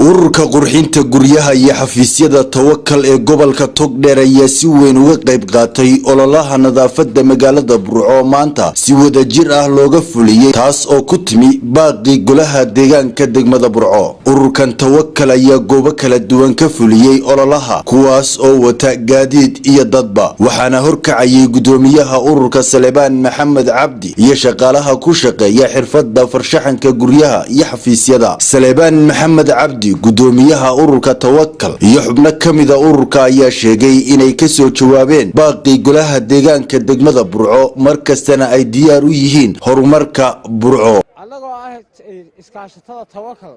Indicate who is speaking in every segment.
Speaker 1: ururka qurxinta guryaha iyo xafiisyada Tawakkal ee gobolka Togdheer ayaa si weyn uga qayb qaatay ololaha nadaafadda magaalada Burco maanta si wada jir ah looga fuliyay taas oo ku timi baaqi golaha deegaanka degmada Burco. ururkan Tawakkal ayaa goobo kala duwan ka fuliyay ololaha kuwaas oo wata gaadiid iyo dadba waxaana horkacayay gudoomiyaha ururka Salebaan Maxamed Cabdi iyo shaqaalaha ku shaqeeya xirfadda farshaxanka guryaha iyo xafiisyada. Salebaan Maxamed Cabdi gudoomiyaha ururka Tawakkal iyo xubno kamida ururka ayaa sheegay inay ka soo jawaabeen baaqi golaha deegaanka degmada Burco markastana ay diyaar u yihiin horumarka Burco.
Speaker 2: anagoo ah iskaashatada Tawakkal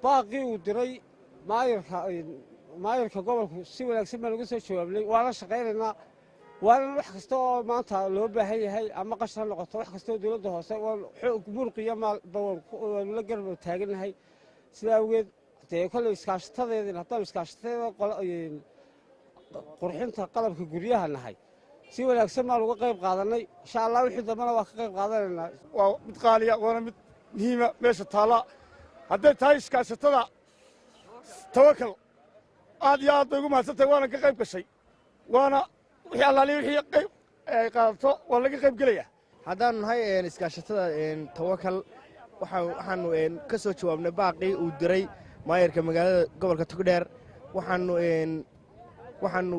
Speaker 2: baaqi uu diray maayirka gobolku si wanaagsan baan uga soo jawaabnay waana shaqaynaynaa waana wax kasta oo maanta loo baahan yahay ama qashan noqoto wax kasta oo dawladda hoose xoog burqiya waan la garab taaganahay sida awgeed kale iskaashatadeedina haddaan iskaashatada qurxinta qalabka guryaha nahay si wanaagsan baan uga qayb qaadanay insha Allah wixii dambana waa ka qayb qaadanaynaa.
Speaker 3: waa mid qaaliya waana mid muhiima meesha taala hadday tahay iskaashatada Tawakkal aad iyo aad ugu mahadsantahay waana ka qayb gashay waana wixii allaaliyo wixii qayb ay qaadato waa laga qayb galaya.
Speaker 4: haddaan nahay iskaashatada Tawakkal waxaanu ka soo jawaabnay baaqi uu diray maayirka magaalada gobolka Togdheer waxaanu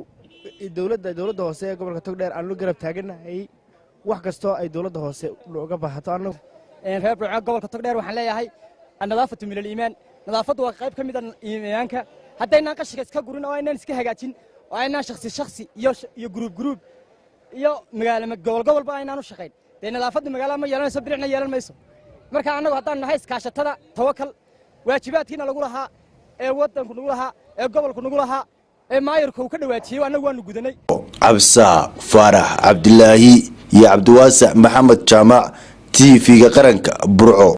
Speaker 4: dawladda hoose ee gobolka Togdheer aanu garab taaganahay wax kasto ay dawladda hoose looga baahato anagu
Speaker 5: reer Burco gobolka Togdheer waxaan leeyahay nadaafadu min al-iimaan nadaafadu waa qayb kamid ah iimaanka haddayna qashiga iska gurin oo aynaan iska hagaajin oo aynaan shakhsi iyo group iyo gobol aynaan u shaqayn nadaafadu magaalada ma yeelanayso biricna yeelan mayso marka anagu haddaan nahay iskaashatada Tawakkal waajibaadkiina lagu lahaa ee wadanku nagu lahaa ee gobolku nagu lahaa ee maayirku uu ka dhawaajiyay anagu waanu gudanay.
Speaker 1: Cabsa Farax Cabdilaahi iyo Cabdiwasac Maxamed Jaamac TV-ga qaranka Burco.